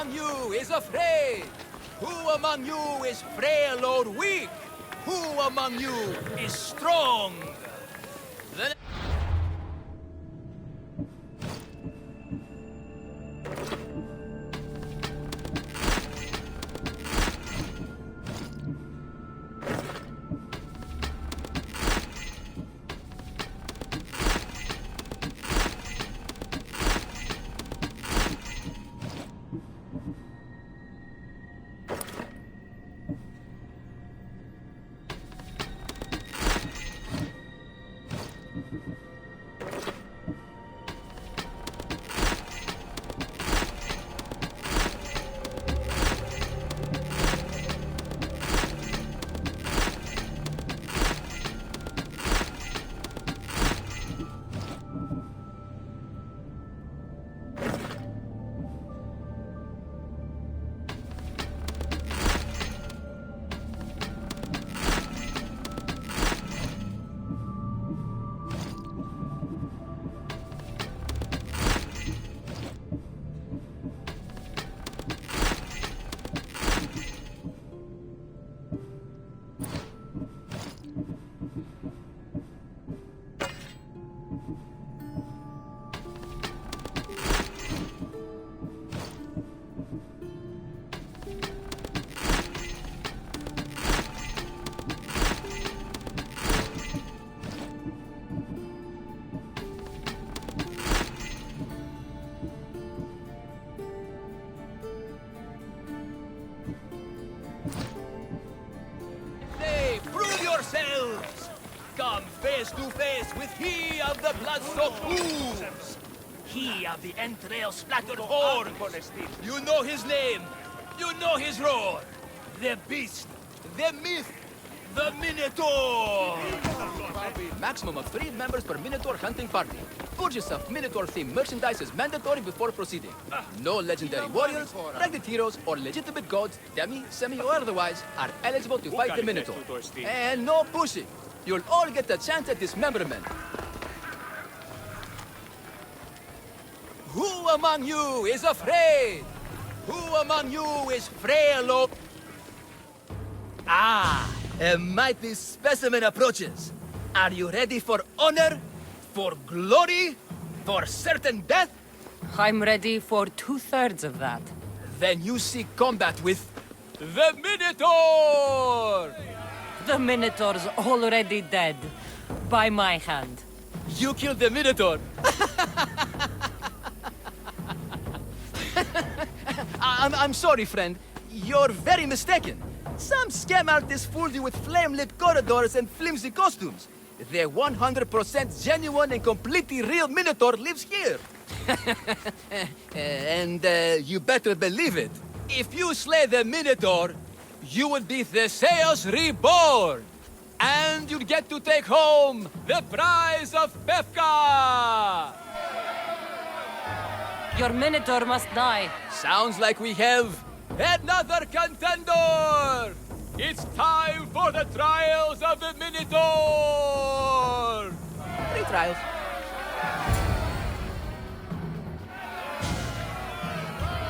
among you is afraid? Who among you is frail or weak? Who among you is strong? The come face to face with he of the blood-soaked hooves, he of the entrail-splattered horns. You know his name, you know his roar. The beast, the myth, the Minotaur. Maximum of 3 members per Minotaur hunting party. Purchase of Minotaur-themed merchandise is mandatory before proceeding. No legendary warriors, ragged heroes, or legitimate gods, demi, semi, or otherwise, are eligible to fight the Minotaur. And no pushing. You'll all get a chance at dismemberment. Who among you is afraid? Who among you is frail or... Ah, a mighty specimen approaches. Are you ready for honor? For glory? For certain death? I'm ready for 2/3 of that. Then you seek combat with... the Minotaur! The Minotaur's already dead. By my hand. You killed the Minotaur! I'm sorry, friend. You're very mistaken. Some scam artists fooled you with flame-lit corridors and flimsy costumes. The 100% genuine and completely real Minotaur lives here. And you better believe it. If you slay the Minotaur, you would be Theseus reborn. And you'd get to take home the prize of Befka! Your Minotaur must die. Sounds like we have another contender! It's time for the trials of the Minotaur! 3 trials.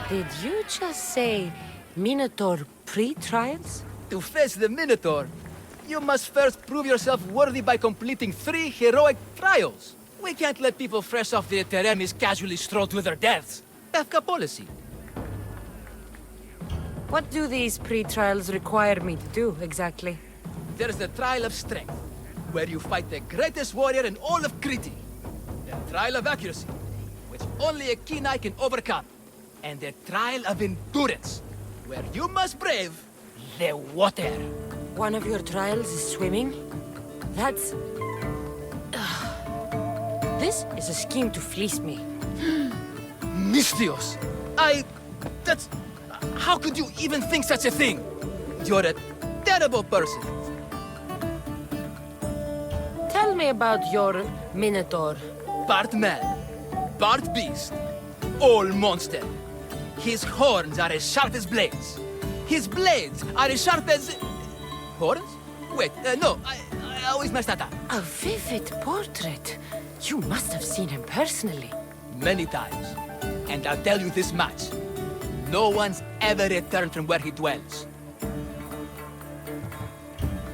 Did you just say Minotaur pre-trials? To face the Minotaur, you must first prove yourself worthy by completing 3 heroic trials. We can't let people fresh off the Teremis casually stroll to their deaths. Befka policy. What do these pre-trials require me to do, exactly? There's the trial of strength, where you fight the greatest warrior in all of Crete. The trial of accuracy, which only a keen eye can overcome. And the trial of endurance, where you must brave the water. One of your trials is swimming? That's... This is a scheme to fleece me. Mystios! That's... How could you even think such a thing? You're a terrible person. Tell me about your Minotaur. Part man, part beast, all monster. His horns are as sharp as blades. His blades are as sharp as... Horns? Wait, no, I always mess that up. A vivid portrait. You must have seen him personally. Many times. And I'll tell you this much. No one's ever returned from where he dwells.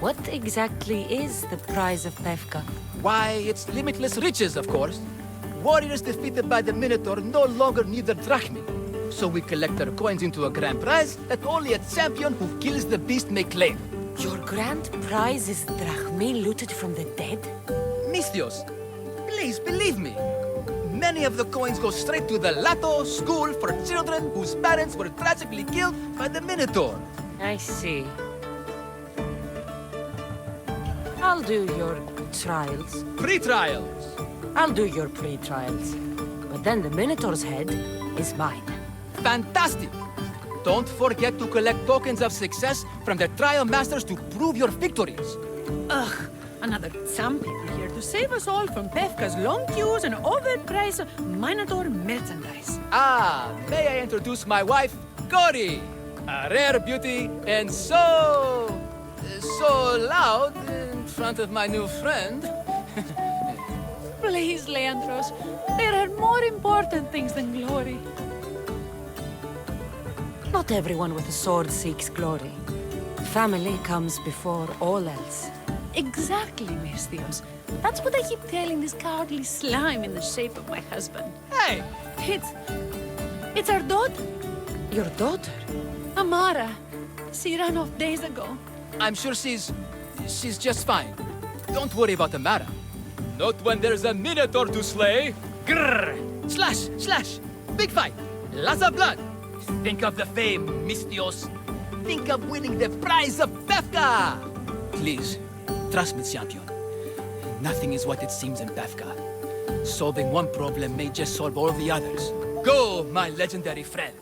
What exactly is the prize of Pevka? Why, it's limitless riches, of course. Warriors defeated by the Minotaur no longer need their drachmi. So we collect their coins into a grand prize that only a champion who kills the beast may claim. Your grand prize is drachmi looted from the dead? Misthios, please believe me. Many of the coins go straight to the Lato school for children whose parents were tragically killed by the Minotaur. I see. I'll do your trials. Pre-trials. I'll do your pre-trials. But then the Minotaur's head is mine. Fantastic! Don't forget to collect tokens of success from the trial masters to prove your victories. Ugh, another champion here to save us all from Pevka's long queues and overpriced Minotaur merchandise. Ah, may I introduce my wife, Cori? A rare beauty and so loud in front of my new friend. Please, Leandros, there are more important things than glory. Not everyone with a sword seeks glory. Family comes before all else. Exactly, Misthios. That's what I keep telling this cowardly slime in the shape of my husband. Hey! It's our daughter, Your daughter? Amara. She ran off days ago. I'm sure she's just fine. Don't worry about the matter. Not when there's a Minotaur to slay. Grrr! Slash! Slash! Big fight! Lots of blood! Think of the fame, Misthios. Think of winning the prize of Pevka! Please, trust me, champion. Nothing is what it seems in Pevka. Solving one problem may just solve all the others. Go, my legendary friend.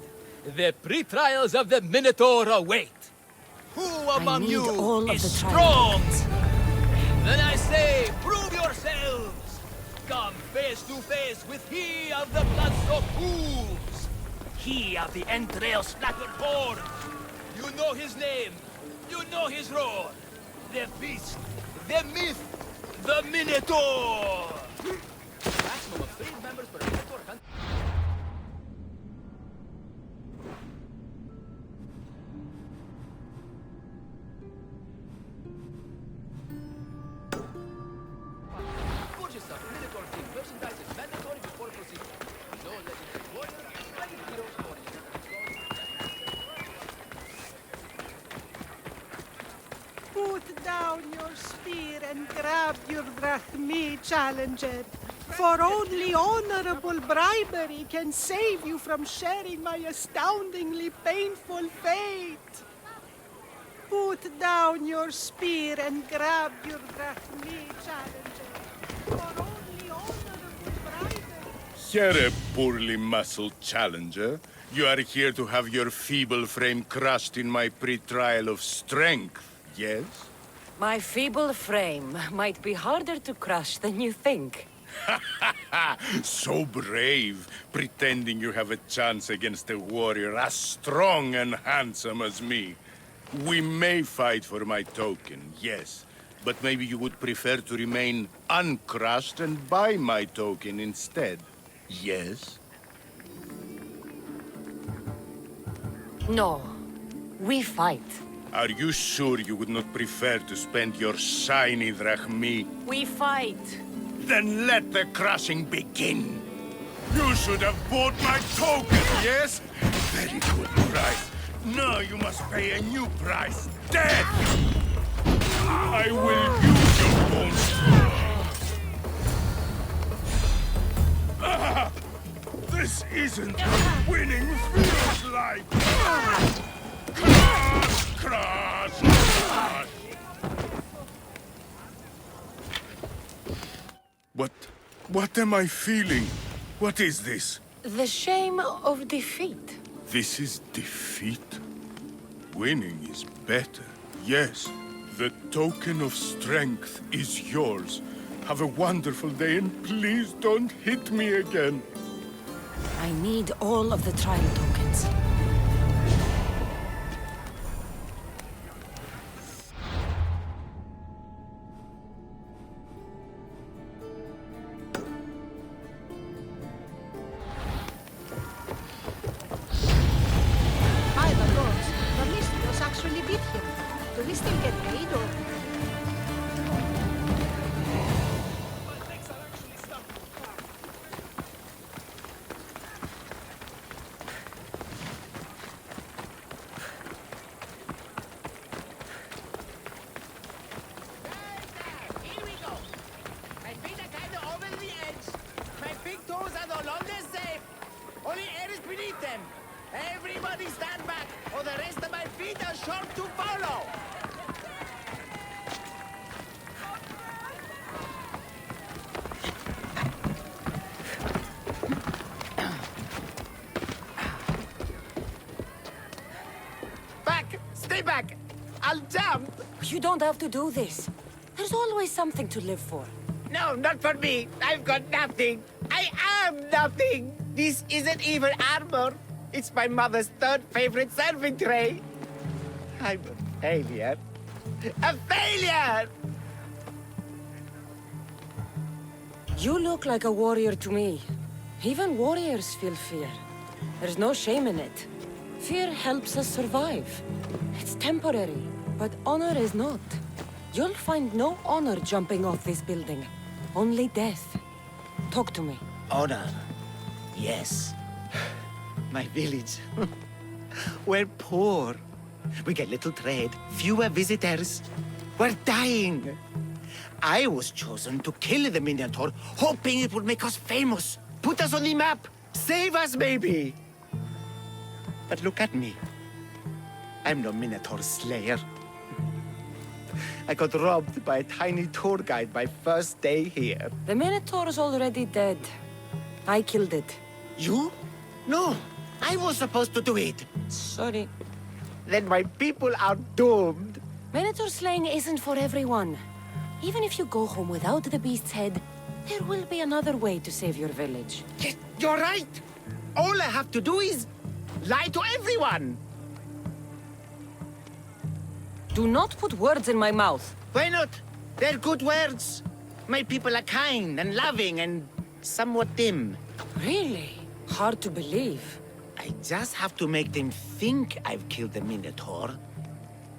The pre-trials of the Minotaur await. Who among need you all of is the strong? trials. Then I say, prove yourselves! Come face to face with he of the blood-soaked hooves! He of the entrail-splattered horn! You know his name, you know his roar! The beast, the myth, the Minotaur! Maximum of 3 members per Minotaur hunt. Purchase of Minotaur team merchandise is mandatory before proceeding. No legendary warrior, ready heroes for Put down your spear and grab your drachmi, challenger. For only honorable bribery can save you from sharing my astoundingly painful fate. Put down your spear and grab your drachmi, challenger. For only honorable bribery. Here, poorly muscled challenger. You are here to have your feeble frame crushed in my pre-trial of strength, yes? My feeble frame might be harder to crush than you think. So brave, pretending you have a chance against a warrior as strong and handsome as me. We may fight for my token, yes, but maybe you would prefer to remain uncrushed and buy my token instead, yes? No, we fight. Are you sure you would not prefer to spend your shiny drachmi? We fight. Then let the crushing begin. You should have bought my token, yes? Very good price. Now you must pay a new price. Death! I will use your bones. Ah, this isn't what winning feels like. Crush! Crush! What am I feeling? What is this? The shame of defeat. This is defeat? Winning is better, yes. The token of strength is yours. Have a wonderful day and please don't hit me again. I need all of the trial tokens. Do we still get paid or? Here we go. My feet are kind of over the edge. My big toes are no longer safe. Only air is beneath them. Everybody stand back, or the rest of my feet are sure to follow. Back! Stay back! I'll jump! You don't have to do this. There's always something to live for. No, not for me. I've got nothing. I am nothing. This isn't even armor. It's my mother's third favorite serving tray. I'm a failure. A failure! You look like a warrior to me. Even warriors feel fear. There's no shame in it. Fear helps us survive. It's temporary, but honor is not. You'll find no honor jumping off this building. Only death. Talk to me. Honor. Yes. My village. We're poor. We get little trade, fewer visitors. We're dying. I was chosen to kill the Minotaur, hoping it would make us famous. Put us on the map. Save us, maybe. But look at me. I'm no Minotaur slayer. I got robbed by a tiny tour guide my first day here. The Minotaur's already dead. I killed it. You? No, I was supposed to do it. Sorry. Then my people are doomed. Minotaur slaying isn't for everyone. Even if you go home without the beast's head, there will be another way to save your village. Yes, you're right. All I have to do is lie to everyone. Do not put words in my mouth. Why not? They're good words. My people are kind and loving and somewhat dim. Really? Hard to believe. I just have to make them think I've killed the Minotaur.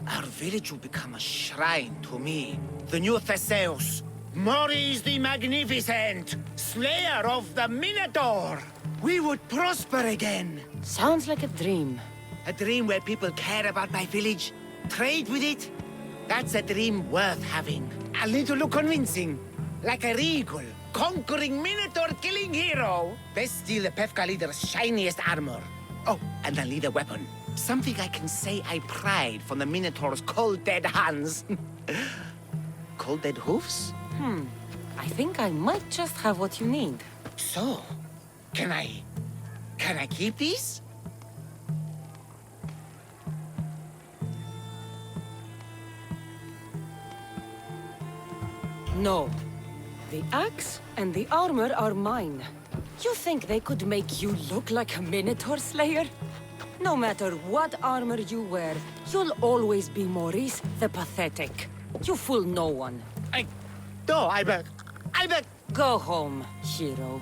Our village will become a shrine to me, the new Theseus, Maurice the Magnificent, slayer of the Minotaur. We would prosper again. Sounds like a dream. A dream where people care about my village, trade with it. That's a dream worth having. A little look convincing, like a regal, conquering Minotaur-killing hero. Best steal the Pefka leader's shiniest armor. Oh, and a leader weapon. Something I can say I pried from the Minotaur's cold dead hands. Cold dead hoofs? I think I might just have what you need. So, can I keep these? No. The axe and the armor are mine. You think they could make you look like a Minotaur slayer? No matter what armor you wear, you'll always be Maurice the Pathetic. You fool no one. No, I bet. Go home, hero.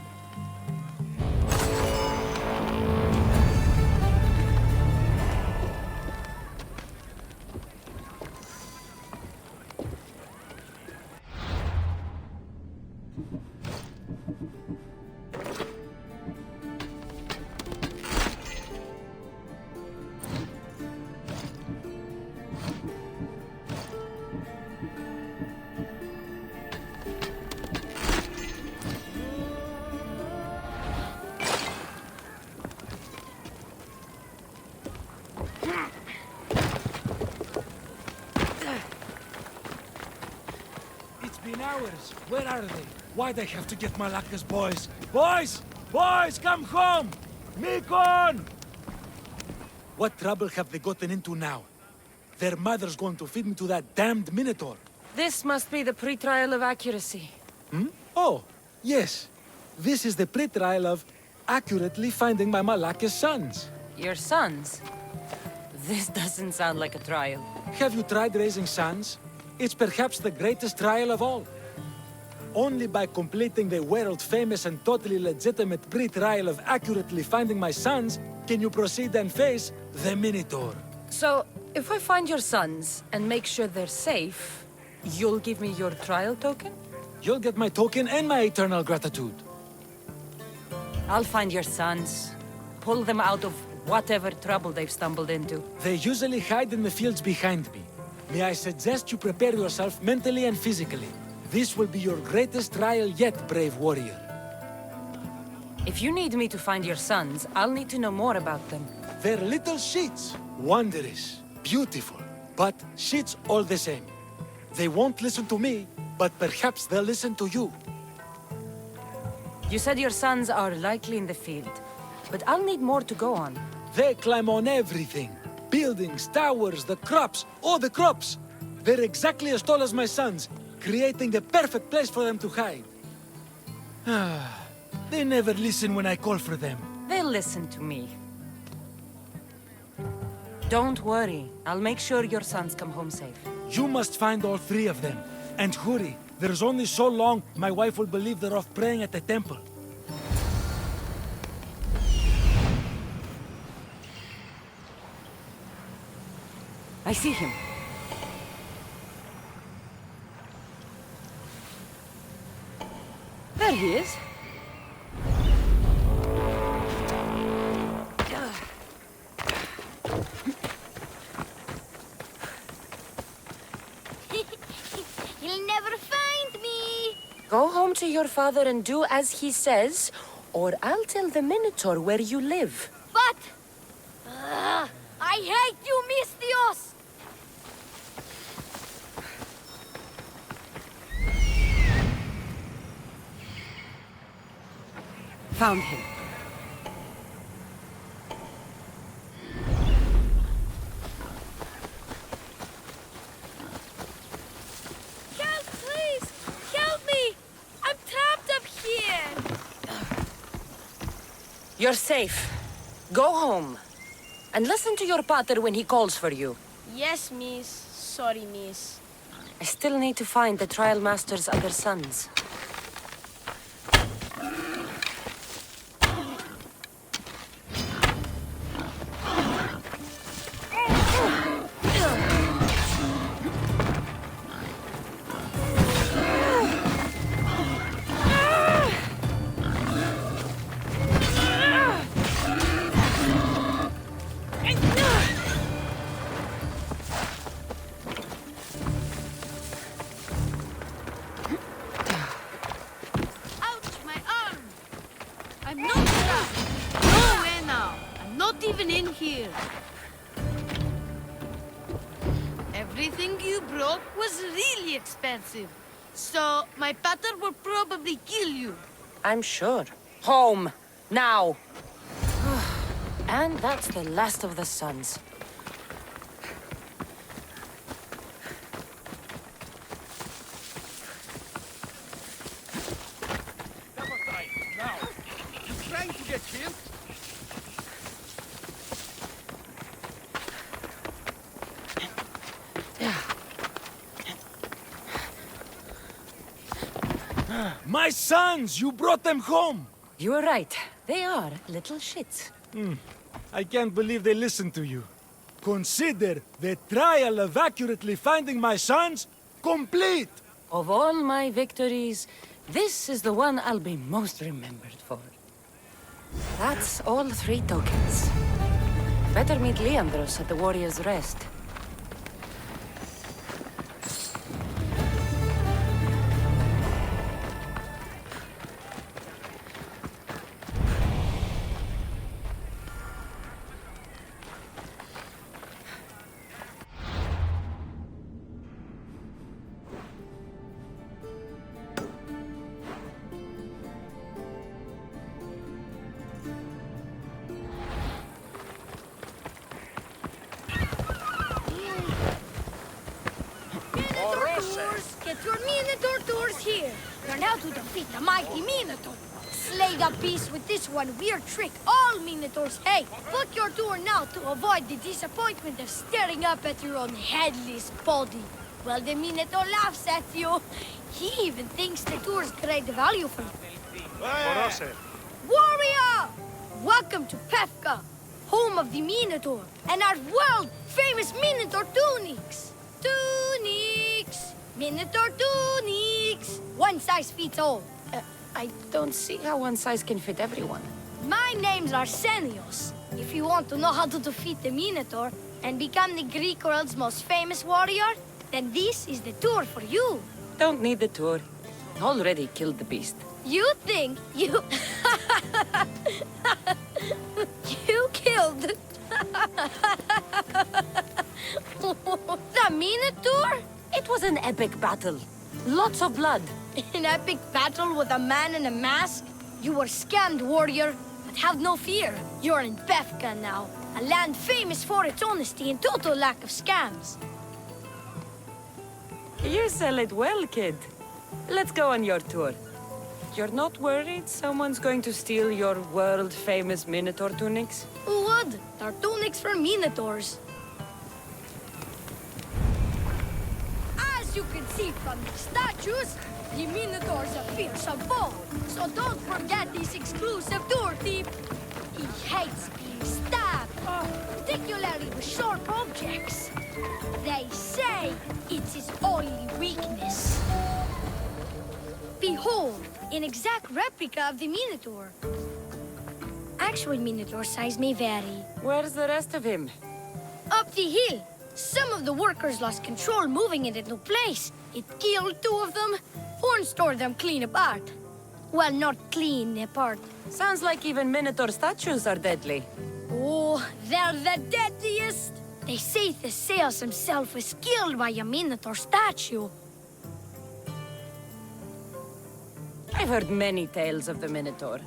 It's been hours. Where are they? Why'd I have to get Malaka's boys? Boys! Boys, come home! Mikon! What trouble have they gotten into now? Their mother's going to feed me to that damned Minotaur. This must be the pre-trial of accuracy. Oh, yes. This is the pre-trial of accurately finding my Malaka's sons. Your sons? This doesn't sound like a trial. Have you tried raising sons? It's perhaps the greatest trial of all. Only by completing the world-famous and totally legitimate pre-trial of accurately finding my sons can you proceed and face the Minotaur. So, If I find your sons and make sure they're safe, you'll give me your trial token? You'll get my token and my eternal gratitude. I'll find your sons. Pull them out of whatever trouble they've stumbled into. They usually hide in the fields behind me. May I suggest you prepare yourself mentally and physically. This will be your greatest trial yet, brave warrior. If you need me to find your sons, I'll need to know more about them. They're little shits. Wondrous, beautiful, but shits all the same. They won't listen to me, but perhaps they'll listen to you. You said your sons are likely in the field, but I'll need more to go on. They climb on everything. Buildings, towers, the crops, all the crops. They're exactly as tall as my sons, creating the perfect place for them to hide. They never listen when I call for them. They'll listen to me. Don't worry. I'll make sure your sons come home safe. You must find all three of them. And hurry. There's only so long my wife will believe they're off praying at the temple. I see him. There he is. He'll never find me. Go home to your father and do as he says, or I'll tell the Minotaur where you live. But I hate you, Mistios. Found him. Help, please! Help me! I'm trapped up here! You're safe. Go home. And listen to your pater when he calls for you. Yes, miss. Sorry, miss. I still need to find the trial master's other sons. Even in here. Everything you broke was really expensive. So my pater will probably kill you. I'm sure. Home. Now. And that's the last of the sons. Now, you trying to get killed? My sons! You brought them home! You were right. They are little shits. I can't believe they listened to you. Consider the trial of accurately finding my sons complete! Of all my victories, this is the one I'll be most remembered for. That's all three tokens. Better meet Leandros at the Warrior's Rest. Get your Minotaur tours here. Learn how to defeat the mighty Minotaur. Slay the beast with this one weird trick all Minotaurs hate. Book your tour now to avoid the disappointment of staring up at your own headless body. Well, the Minotaur laughs at you. He even thinks the tour's great value for you. Warrior! Welcome to Pefka, home of the Minotaur, and our world-famous Minotaur tunics. Tunics! Minotaur tunics! One size fits all. I don't see how one size can fit everyone. My name's Arsenios. If you want to know how to defeat the Minotaur and become the Greek world's most famous warrior, then this is the tour for you. Don't need the tour. Already killed the beast. You think you... you killed... the Minotaur? It was an epic battle. Lots of blood. An epic battle with a man in a mask? You were scammed, warrior. But have no fear. You're in Befka now, a land famous for its honesty and total lack of scams. You sell it well, kid. Let's go on your tour. You're not worried someone's going to steal your world-famous Minotaur tunics? Who would? They're tunics for Minotaurs. As you can see from the statues, the Minotaur's a fearsome foe. So don't forget this exclusive tour tip. He hates being stabbed, particularly with sharp objects. They say it's his only weakness. Behold, an exact replica of the Minotaur. Actual Minotaur size may vary. Where's the rest of him? Up the hill. Some of the workers lost control moving it into place. It killed 2 of them. Horns tore them clean apart. Well, not clean apart. Sounds like even Minotaur statues are deadly. Oh, they're the deadliest. They say Theseus himself was killed by a Minotaur statue. I've heard many tales of the Minotaur.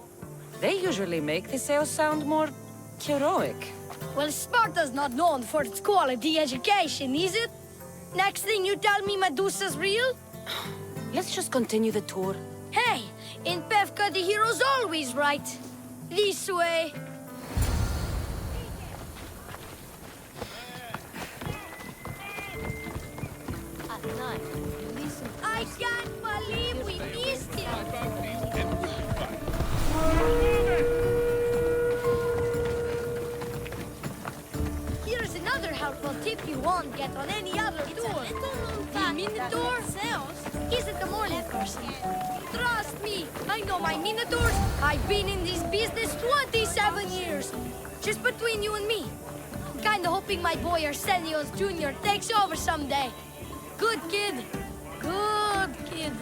They usually make Theseus sound more heroic. Well, Sparta's not known for its quality education, is it? Next thing you tell me Medusa's real? Let's just continue the tour. Hey, in Pevka the hero's always right. This way. At night, listen. I can't believe we missed him. Here's another helpful tip you won't get on any other tour. The Minotaur isn't a morning person. Trust me, I know my Minotaurs. I've been in this business 27 years. Just between you and me. I'm kinda hoping my boy Arsenios Jr. takes over someday. Good kid. Good kid.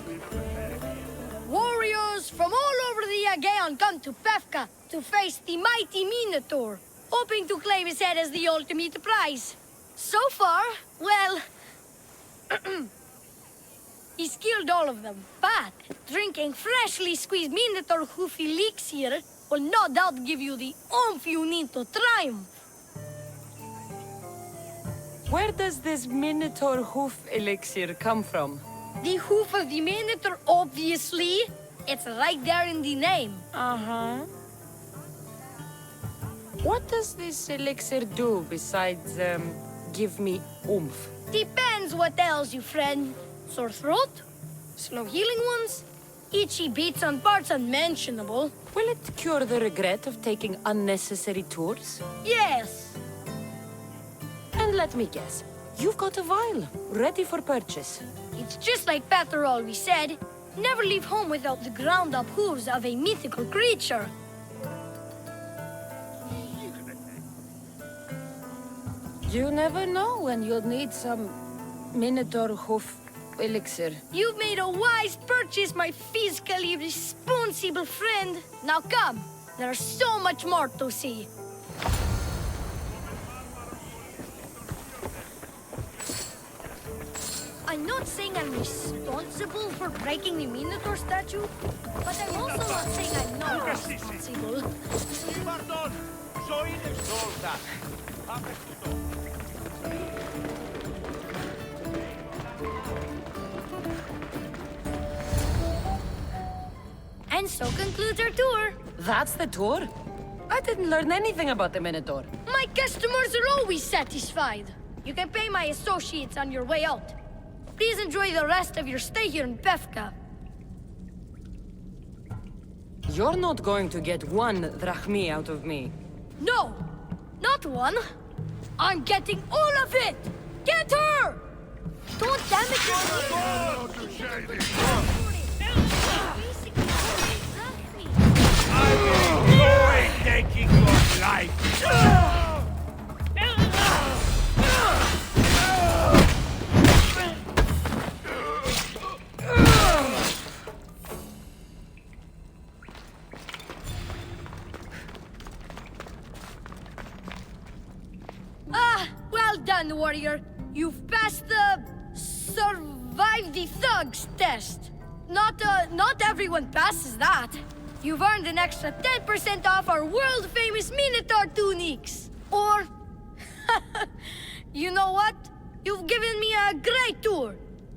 Warriors from all over the Aegean come to Pevka to face the mighty Minotaur, hoping to claim his head as the ultimate prize. So far, well... he's killed all of them, but drinking freshly squeezed Minotaur hoof elixir will no doubt give you the oomph you need to triumph. Where does this Minotaur hoof elixir come from? The hoof of the Minotaur, obviously. It's right there in the name. Uh-huh. What does this elixir do besides, give me oomph? Depends what ails you, friend. Sore throat? Slow healing ones? Itchy bits on parts unmentionable? Will it cure the regret of taking unnecessary tours? Yes. And let me guess, you've got a vial, ready for purchase. It's just like Peter always said. Never leave home without the ground-up hooves of a mythical creature. You never know when you'll need some Minotaur hoof elixir. You've made a wise purchase, my fiscally responsible friend. Now come, there's so much more to see. I'm not saying I'm responsible for breaking the Minotaur statue, but I'm also not saying I'm not responsible. And so concludes our tour. That's the tour? I didn't learn anything about the Minotaur. My customers are always satisfied. You can pay my associates on your way out. Please enjoy the rest of your stay here in Pevka. You're not going to get 1 drachmi out of me. No! not one. I'm getting all of it! Get her! Don't damage her! I will taking your life! Well done, warrior. You've passed the survive the thugs test. Not everyone passes that. You've earned an extra 10% off our world-famous Minotaur tunics. Or, you know what? You've given me a great tour.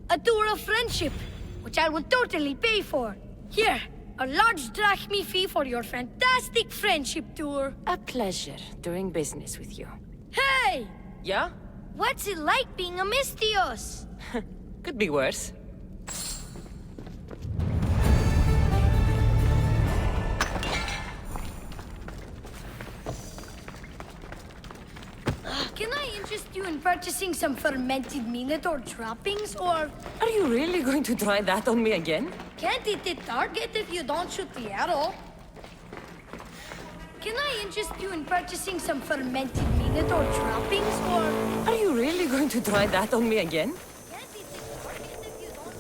A tour of friendship, which I will totally pay for. Here, a large drachmi fee for your fantastic friendship tour. A pleasure doing business with you. Hey! Yeah? What's it like being a Mystios? Could be worse. Can I interest you in purchasing some fermented Minotaur trappings, or... Are you really going to try that on me again? Can't hit the target if you don't shoot the arrow. Can I interest you in purchasing some fermented Minotaur trappings, or... Are you really going to try that on me again? Can't hit the target if you don't...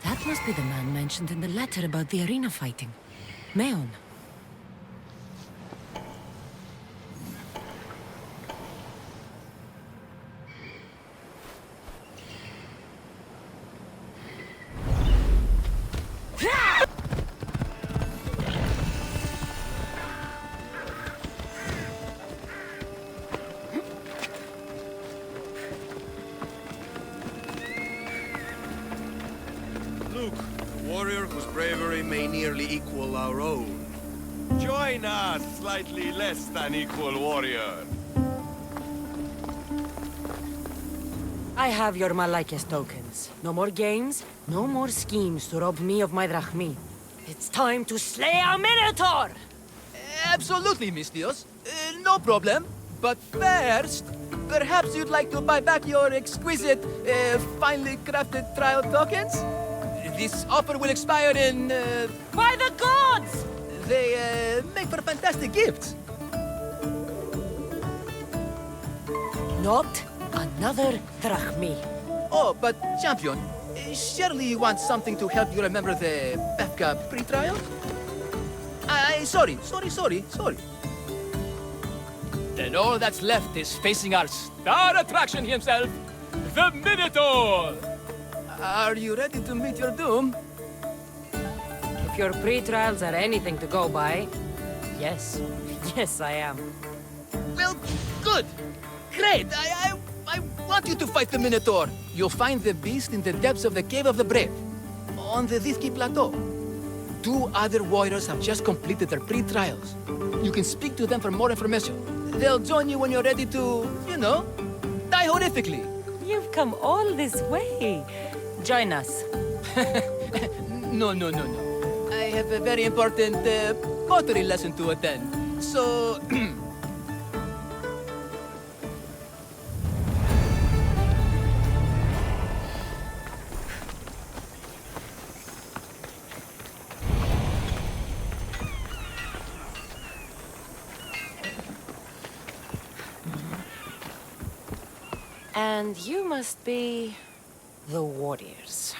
That must be the man mentioned in the letter about the arena fighting. Meon. Look, a warrior whose bravery may nearly equal our own. Join us, slightly less than equal warrior. I have your Malakes tokens. No more games, no more schemes to rob me of my drachmi. It's time to slay a Minotaur! Absolutely, Mystios. No problem. But first, perhaps you'd like to buy back your exquisite, finely crafted trial tokens? This offer will expire in... By the gods! They make for fantastic gifts. Not another drachmi. Oh, but champion, surely you want something to help you remember the Befka pre-trial? Sorry. Then all that's left is facing our star attraction himself, the Minotaur! Are you ready to meet your doom? If your pre-trials are anything to go by, yes. Yes, I am. Well, good. Great. I want you to fight the Minotaur. You'll find the beast in the depths of the Cave of the Brave, on the Dithki Plateau. 2 other warriors have just completed their pre-trials. You can speak to them for more information. They'll join you when you're ready to, you know, die horrifically. You've come all this way. Join us. No. I have a very important pottery lesson to attend. So... And you must be... the warriors.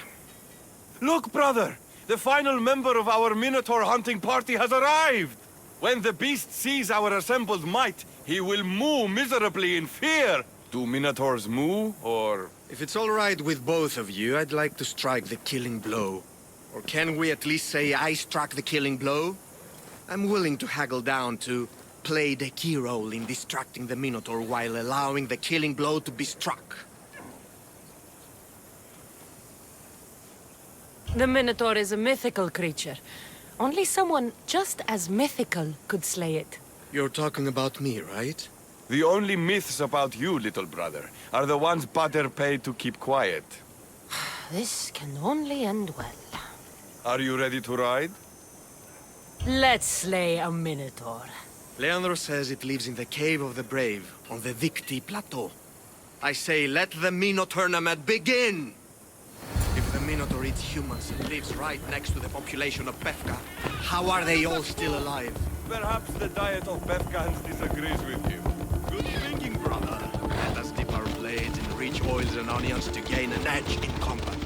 Look, brother! The final member of our Minotaur hunting party has arrived! When the beast sees our assembled might, he will moo miserably in fear! Do Minotaurs moo, or...? If it's all right with both of you, I'd like to strike the killing blow. Or can we at least say I struck the killing blow? I'm willing to haggle down to play the key role in distracting the Minotaur while allowing the killing blow to be struck. The Minotaur is a mythical creature. Only someone just as mythical could slay it. You're talking about me, right? The only myths about you, little brother, are the ones Butter paid to keep quiet. This can only end well. Are you ready to ride? Let's slay a Minotaur. Leandro says it lives in the Cave of the Brave, on the Victi Plateau. I say, let the Mino tournament begin! If the Minotaur eats humans and lives right next to the population of Befka, how are they all still alive? Perhaps the diet of Befkans disagrees with you. Good thinking, brother. Let us dip our blades in rich oils and onions to gain an edge in combat.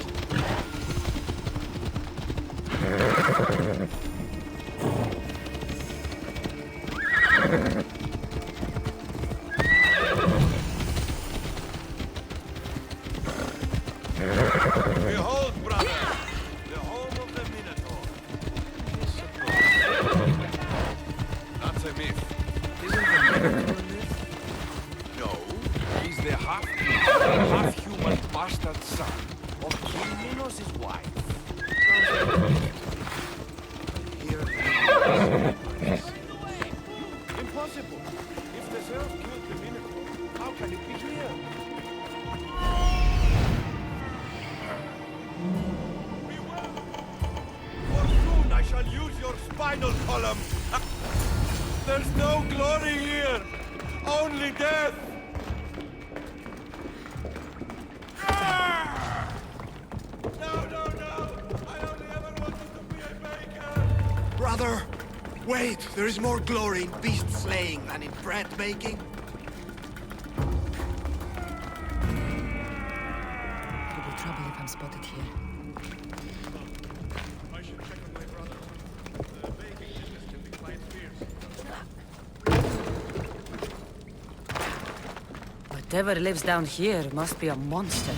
Behold, brother, the home of the Minotaur. That's a myth. Isn't the Minotaur a myth? No, he's the half-human bastard son of King Minos' wife. Impossible. If the Zeus killed the Minotaur, how can it be here? For soon I shall use your spinal column. There's no glory here, only death. No! I only ever wanted to be a baker. Brother, wait! There is more glory in beast slaying than in bread making. It'll be trouble if I'm spotted here. I should check on my brother. The baking business can be quite fierce. Whatever lives down here must be a monster.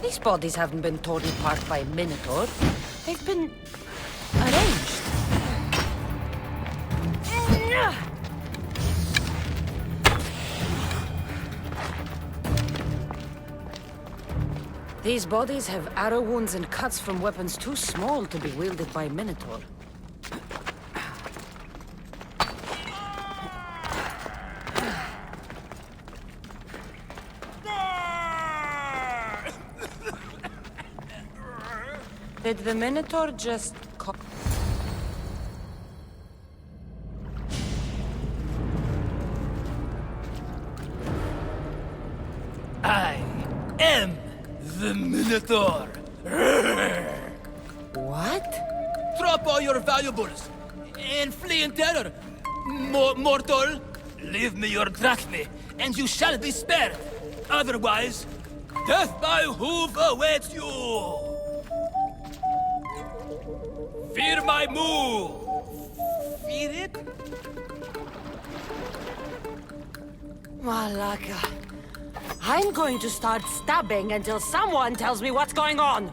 These bodies haven't been torn apart by a Minotaur. They've been arranged. These bodies have arrow wounds and cuts from weapons too small to be wielded by a Minotaur. Did the Minotaur just I am the Minotaur. What? Drop all your valuables and flee in terror. Mortal, leave me your drachmae, and you shall be spared. Otherwise, death by hoof awaits you. Fear my move. Fear it? Malaka. I'm going to start stabbing until someone tells me what's going on.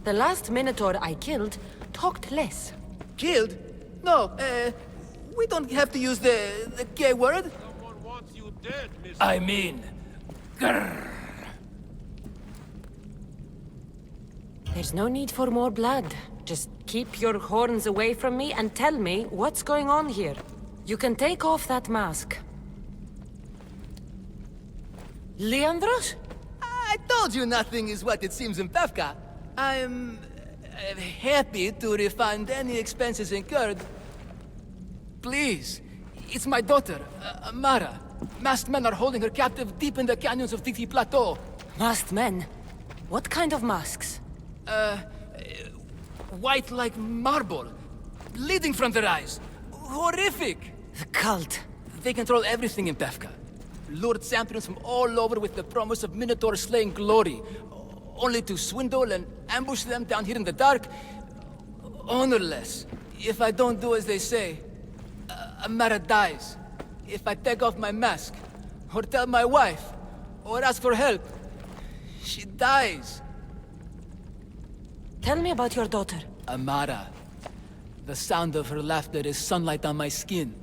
The last Minotaur I killed talked less. Killed? No, we don't have to use the K word. Someone wants you I mean, grrr. There's no need for more blood. Just keep your horns away from me and tell me what's going on here. You can take off that mask. Leandros? I told you nothing is what it seems in Pevka. I'm happy to refund any expenses incurred. Please, it's my daughter, Mara. Masked men are holding her captive deep in the canyons of Titi Plateau. Masked men? What kind of masks? White like marble, bleeding from their eyes. Horrific! The cult. They control everything in Pevka. Lured champions from all over with the promise of Minotaur slaying glory, only to swindle and ambush them down here in the dark. Honorless. If I don't do as they say, Amara dies. If I take off my mask, or tell my wife, or ask for help, she dies. Tell me about your daughter. Amara. The sound of her laughter is sunlight on my skin.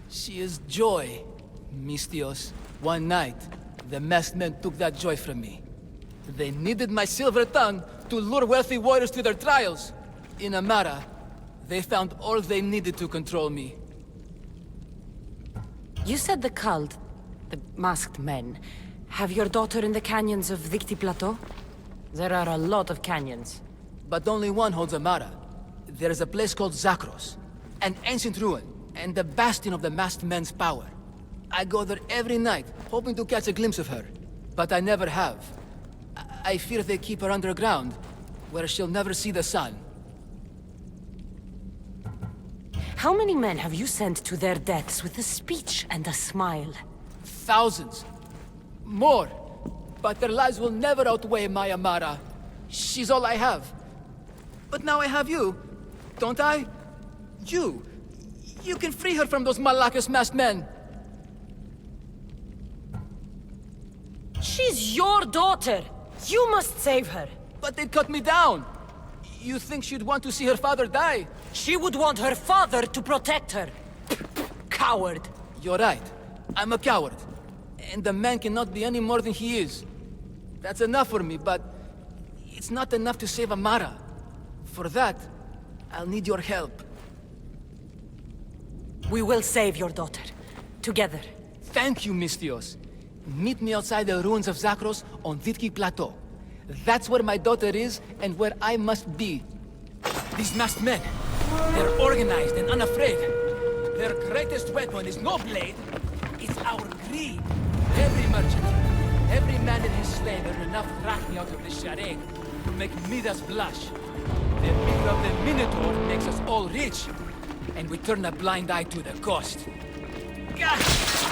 She is joy, Mistios. One night, the masked men took that joy from me. They needed my silver tongue to lure wealthy warriors to their trials. In Amara, they found all they needed to control me. You said the cult, the masked men, have your daughter in the canyons of Victi Plateau? There are a lot of canyons. But only one holds Amara. There is a place called Zakros, an ancient ruin, and the bastion of the masked men's power. I go there every night, hoping to catch a glimpse of her. But I never have. I fear they keep her underground, where she'll never see the sun. How many men have you sent to their deaths with a speech and a smile? Thousands. More. But their lives will never outweigh my Amara. She's all I have. But now I have you, don't I? You can free her from those Malakas masked men. She's your daughter! You must save her! But they'd cut me down. You think she'd want to see her father die? She would want her father to protect her! Coward! You're right. I'm a coward. And the man cannot be any more than he is. That's enough for me, but it's not enough to save Amara. For that, I'll need your help. We will save your daughter. Together. Thank you, Mistios. Meet me outside the ruins of Zakros on Vitki Plateau. That's where my daughter is and where I must be. These masked men, they're organized and unafraid. Their greatest weapon is no blade, it's our greed. Every merchant, every man and his slave earn enough drachmi out of this charade to make Midas blush. The myth of the Minotaur makes us all rich, and we turn a blind eye to the cost. God,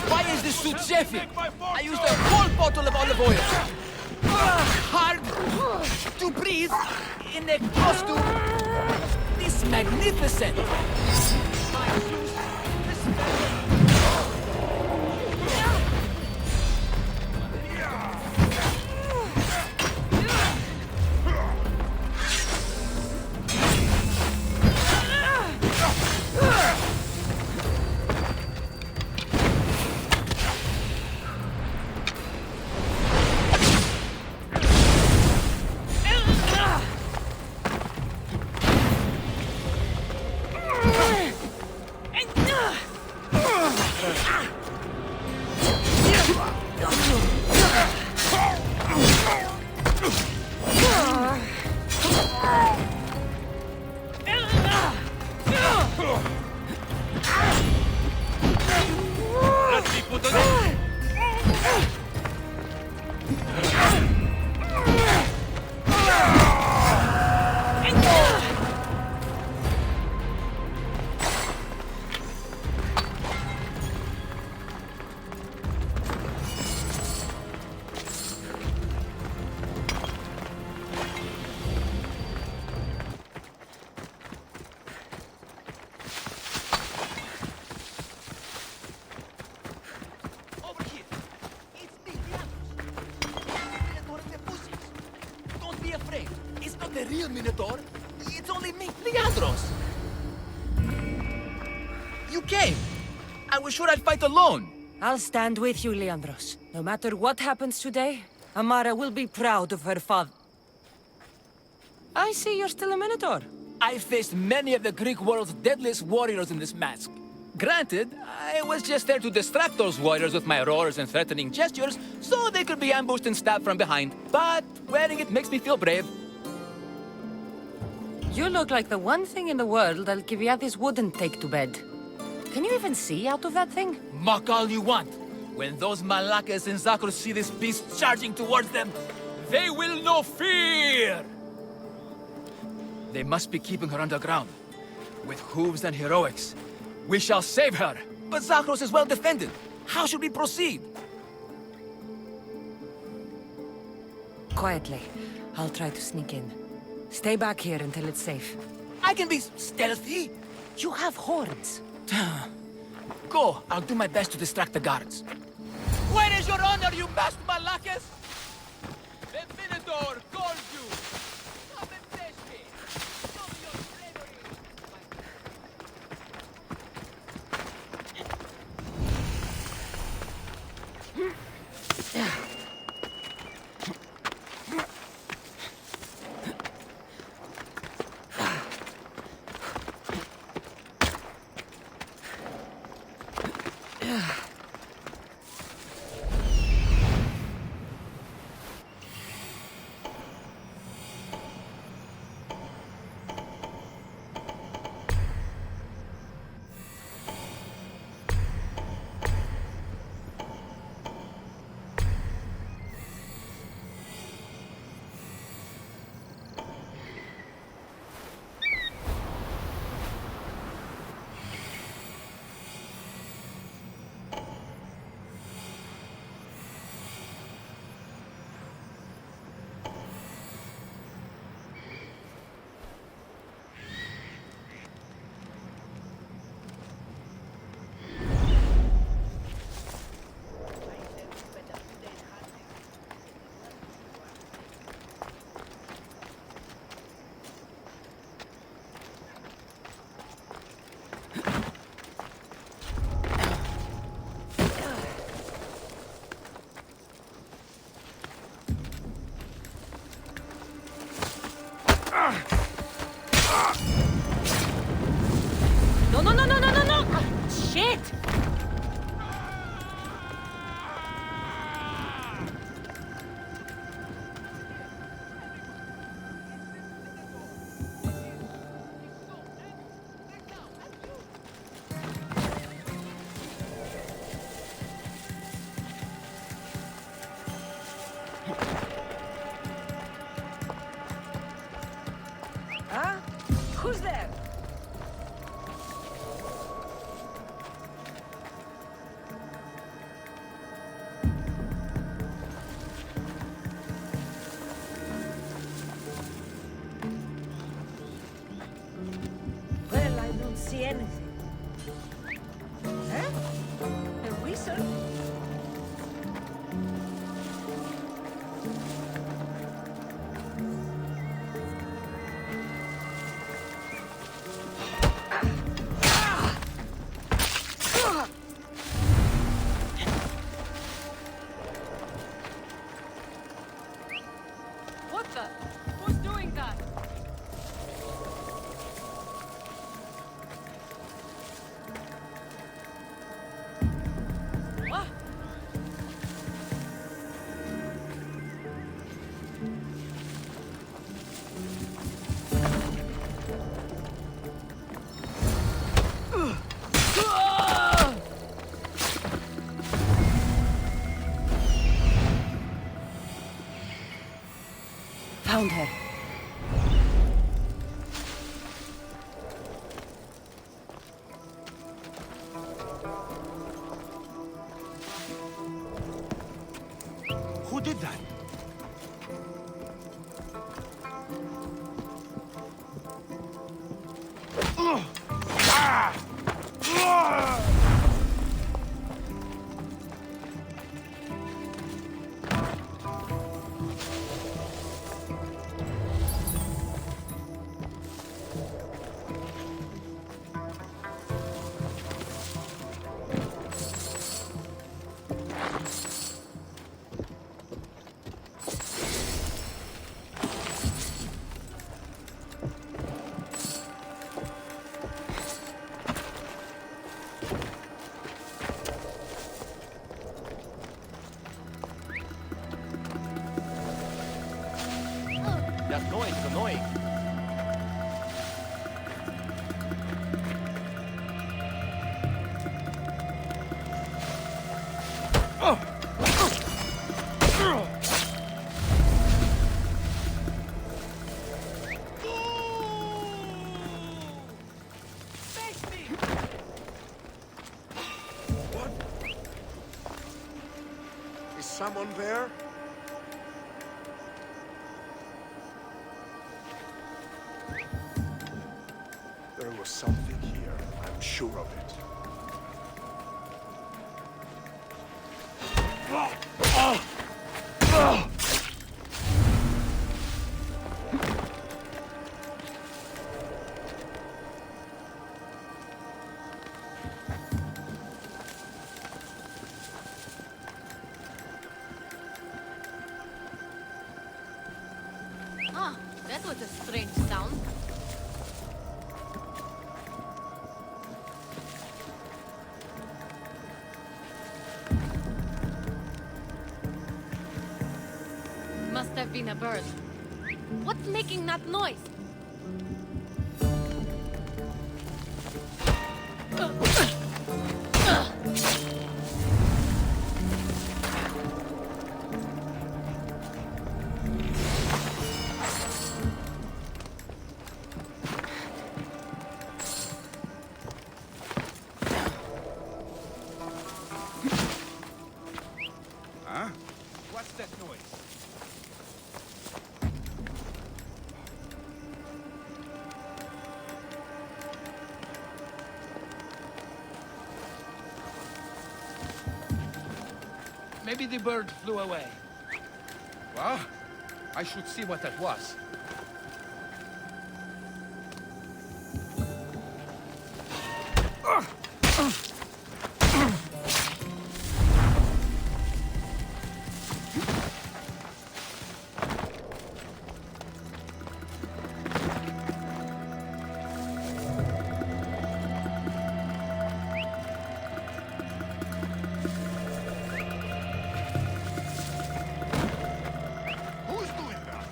why is this suit chafing? I used a whole bottle of olive oil. Hard to breathe in a costume this magnificent. My shoes, this the real Minotaur. It's only me, Leandros. You came. I was sure I'd fight alone. I'll stand with you, Leandros. No matter what happens today, Amara will be proud of her father. I see you're still a Minotaur. I faced many of the Greek world's deadliest warriors in this mask. Granted, I was just there to distract those warriors with my roars and threatening gestures, so they could be ambushed and stabbed from behind. But wearing it makes me feel brave. You look like the one thing in the world Alcibiades wouldn't take to bed. Can you even see out of that thing? Mock all you want. When those Malakas and Zakros see this beast charging towards them, they will know fear! They must be keeping her underground. With hooves and heroics, we shall save her. But Zakros is well defended. How should we proceed? Quietly. I'll try to sneak in. Stay back here until it's safe. I can be stealthy. You have horns. Go. I'll do my best to distract the guards. Where is your honor, you masked Malakas? The Minotaur calls you. Come and face me. Show me your bravery. No! Shit! Huh? Who's there? Well, I don't see anything. Huh? A whistle? What the? Who's doing that? What? Found her. Who did that? That noise is annoying. Is someone there? There was something here. I'm sure of it. Ah, that was a strange sound. Must have been a bird. What's making that noise? Huh? What's that noise? Maybe the bird flew away. Well, I should see what that was. Who's doing that?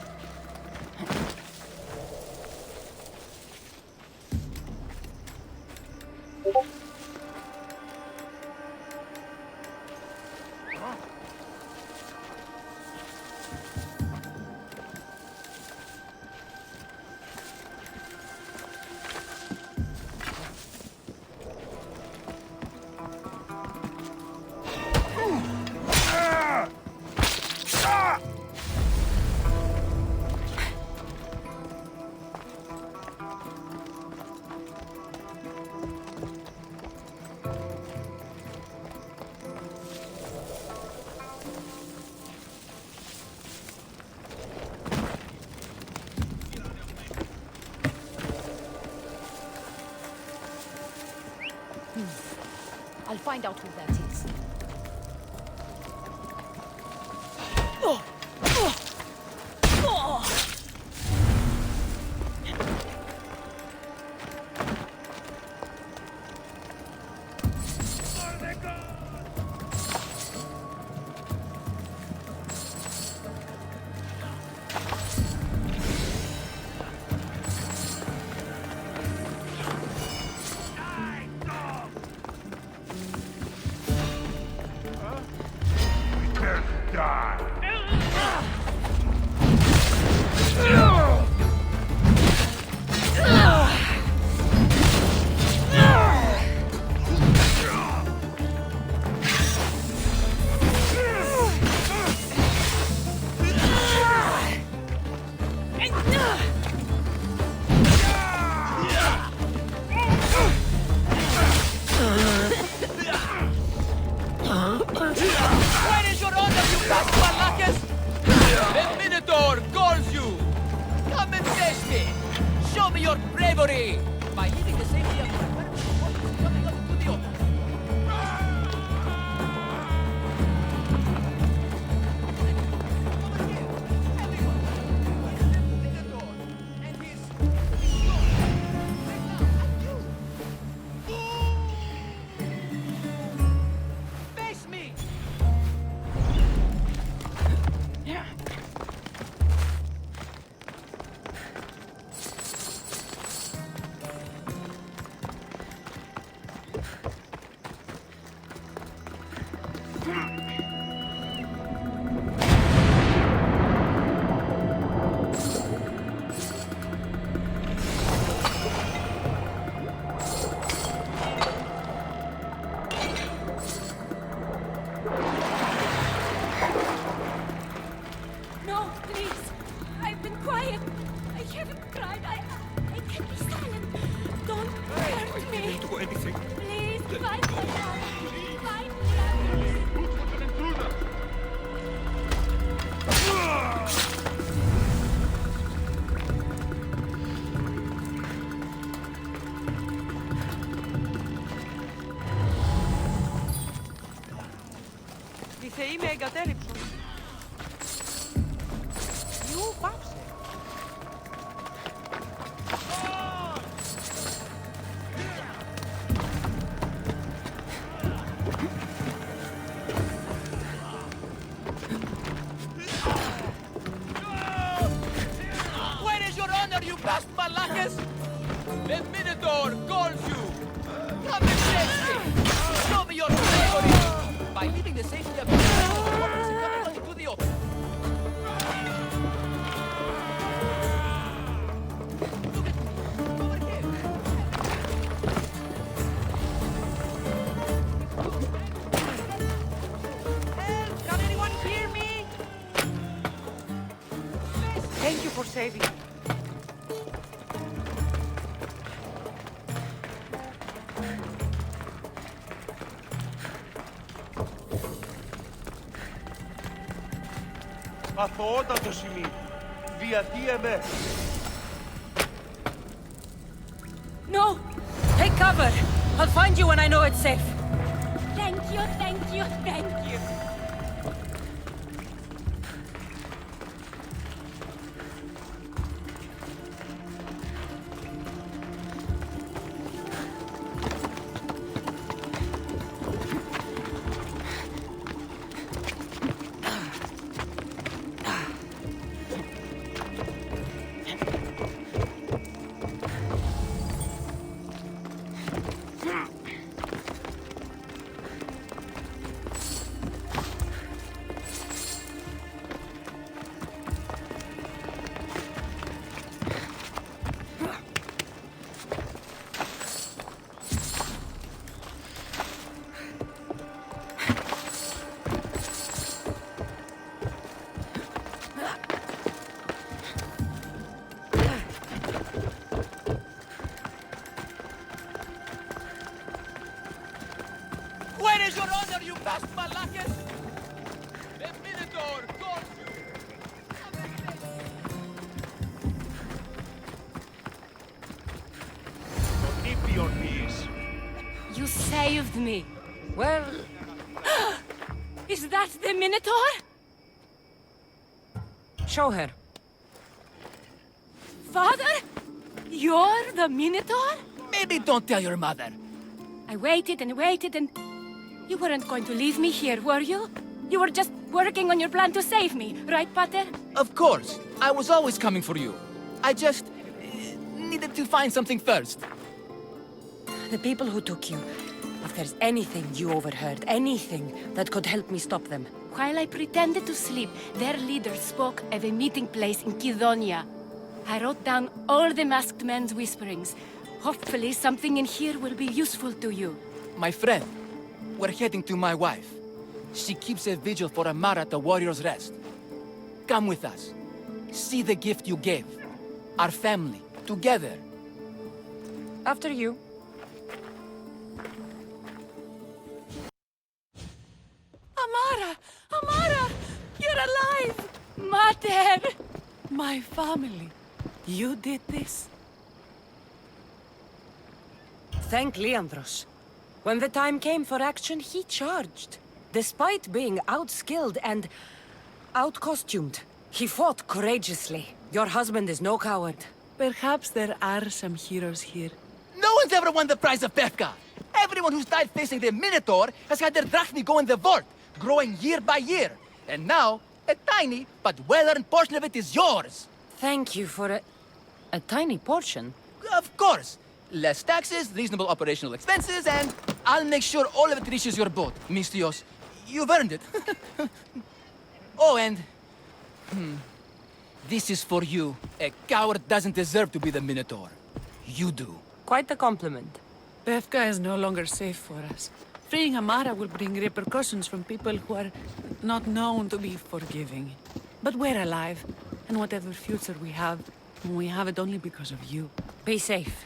I'll find out who that is. Where is your honor, you fat Malakas? The Minotaur calls you! Come and face me! Show me your bravery! By leaving the safety of your weapons, coming up to the open. Over here, everyone! The Minotaur and his... Face me! I've been quiet. I haven't cried. I can be silent. Don't hurt me. Don't do anything. Please, fight me. Fight me. Οι θεοί με εγκατέλειψαν. Ιού, πάψε. Where is your honor, you past Malakis? The Minotaur calls you! Come and save me! Show me your bravery! By leaving the safety of the offers and coming into the open. Look at me! Over here! Help! Can anyone hear me? Thank you for saving me. Αθωότατο σημείο. Διατίεμαι. No! Take cover! I'll find you when I know it's safe. Thank you, thank you, thank you. Where is your honor, you past Malakis? The Minotaur calls you! Come and save me! Keep your peace. You saved me. Well... Is that the Minotaur? show her. Father? You're the Minotaur? Maybe don't tell your mother. I waited and waited and... You weren't going to leave me here, were you? You were just working on your plan to save me, right, Pater? Of course. I was always coming for you. I just... needed to find something first. The people who took you. If there's anything you overheard, anything that could help me stop them. While I pretended to sleep, their leader spoke of a meeting place in Kydonia. I wrote down all the masked men's whisperings. Hopefully something in here will be useful to you. My friend, we're heading to my wife. She keeps a vigil for Amara at the Warrior's Rest. Come with us. See the gift you gave. Our family, together. After you. Amara! Amara! You're alive! Mater! My family. You did this? Thank Leandros. When the time came for action, he charged. Despite being outskilled and outcostumed, he fought courageously. Your husband is no coward. Perhaps there are some heroes here. No one's ever won the prize of Pefka. Everyone who's died facing the Minotaur has had their drachmi go in the vault, growing year by year. And now, a tiny but well-earned portion of it is yours. Thank you for a tiny portion. Of course. Less taxes, reasonable operational expenses, and I'll make sure all of it reaches your boat, Mistios. You've earned it. Oh, and... This is for you. A coward doesn't deserve to be the Minotaur. You do. Quite a compliment. Pefka is no longer safe for us. Freeing Amara will bring repercussions from people who are not known to be forgiving. But we're alive, And whatever future we have it only because of you. Be safe.